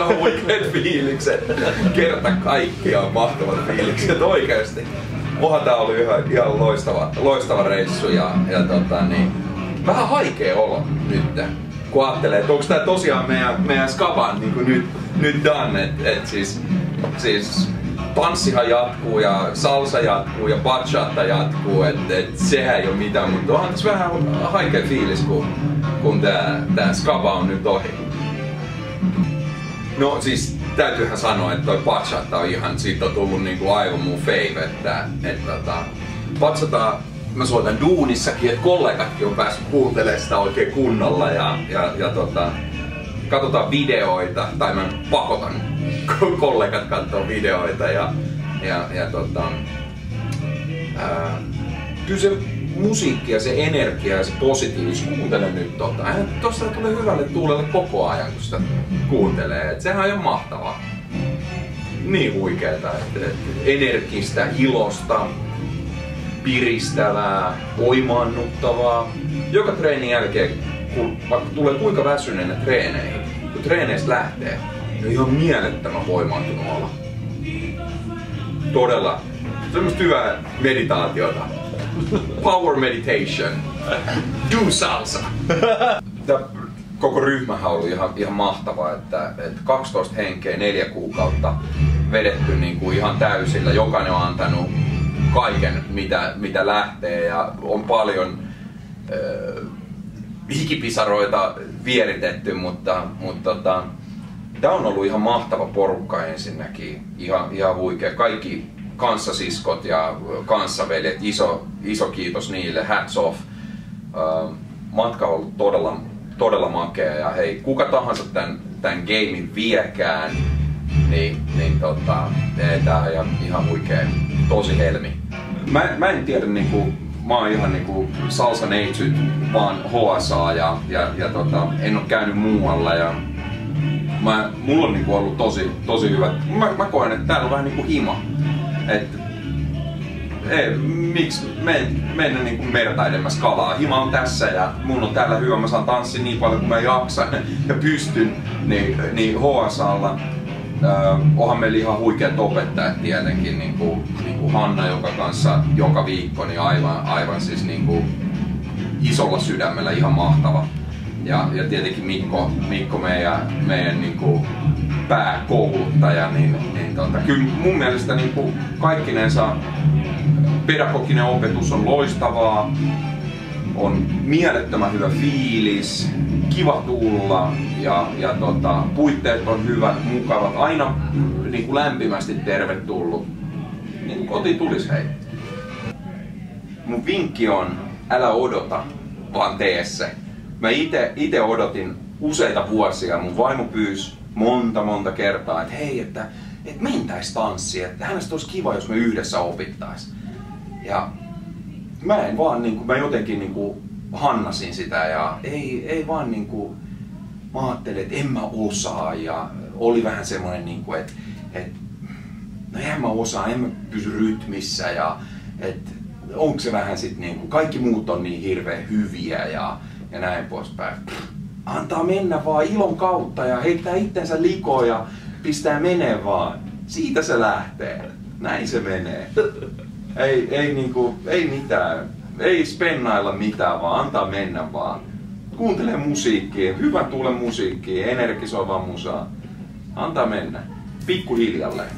Ihan huikeat fiilikset. Kerta kaikkiaan mahtavat fiilikset oikeesti. Onhan tää oli ihan loistava reissu ja vähän haikea olo nyt. Kun ajattelee, että onko tää tosiaan meidän skaban niin nyt done, et siis tanssihan jatkuu ja salsa jatkuu ja bachata jatkuu, et sehän ei oo mitään, mutta onhan tässä vähän haikea fiilis, kun tää skaba on nyt ohi. No siis täytyyhän sanoa, että toi bachata on ihan, siitä on tullut niinku aivan mun fave, että bachata mä soitan duunissakin, että kollegatkin on päässyt kuuntelemaan sitä oikein kunnolla ja katsotaan videoita, tai mä pakotan kollegat katsoo videoita kyllä se musiikki ja se energia ja se positiivisuus, kuuntele nyt tosta tulee hyvälle tuulelle koko ajan, kun sitä kuuntelee, et sehän on ihan mahtavaa. Niin huikeeta, että energistä, ilosta, piristävää, voimaannuttavaa. Joka treenin jälkeen, vaikka tulee kuinka väsyneenä treeneihin, kun treeneistä lähtee, niin on ihan mielettömän voimaantunut olla. Todella semmoista hyvää meditaatiota. Power meditation. Do salsa. Tämä koko ryhmähän on ollut ihan mahtava, että 12 henkeä 4 kuukautta vedetty niin kuin ihan täysillä. Jokainen on antanut kaiken mitä lähtee ja on paljon hikipisaroita vieritetty, mutta tämä on ollut ihan mahtava porukka ensinnäkin. Ihan huikea. Kaikki kanssasiskot ja kanssaveljet, iso kiitos niille, hats off. Matka on ollut todella makea ja hei, kuka tahansa tämän gamein viekään, niin tää on ihan huikea, tosi helmi. Mä en tiedä niinku, mä oon ihan niinku salsa neitsyt, vaan HSA ja en oo käynyt muualla ja mulla on niinku ollut tosi hyvä. Mä koen, että täällä on vähän niinku hima. Miksi mennä niinku merta edemmäs kalaa? Hima on tässä ja mun on täällä hyvä, mä saan tanssia niin paljon kuin mä jaksan ja pystyn, niin HSAlla onhan meillä ihan huikeat opettajat tietenkin, niinku Hanna, joka kanssa joka viikko, niin aivan siis niinku isolla sydämellä ihan mahtava. Ja tietenkin Mikko meidän niinku pääkouluttaja, niin kyllä mun mielestä niinku kaikkinensa pedagoginen opetus on loistavaa, on mielettömän hyvä fiilis, kiva tulla ja puitteet on hyvät, mukavat, aina niinku lämpimästi tervetullut. Niin kuin kotiin tulis hei. Mun vinkki on, älä odota, vaan tee se. Mä ite odotin useita vuosia, mun vaimo pyysi monta kertaa, että hei, että mentäis tanssiin, että hänestä olisi kiva, jos me yhdessä opittais. Ja mä en vaan niinku, mä jotenkin niinku hannasin sitä ja ei vaan niinku, mä ajattelin, että en mä osaa ja oli vähän semmoinen niinku, että no en mä osaa, en mä pysy rytmissä ja että onko se vähän sit niinku, kaikki muut on niin hirveän hyviä ja näin poispäin. Antaa mennä vaan ilon kautta ja heittää itsensä likoon ja pistää menee vaan. Siitä se lähtee. Näin se menee. Ei mitään. Ei spennailla mitään, vaan antaa mennä vaan. Kuuntele musiikkia, hyvän tuulen musiikkia, energisoivaa musaa. Antaa mennä. Pikkuhiljalleen.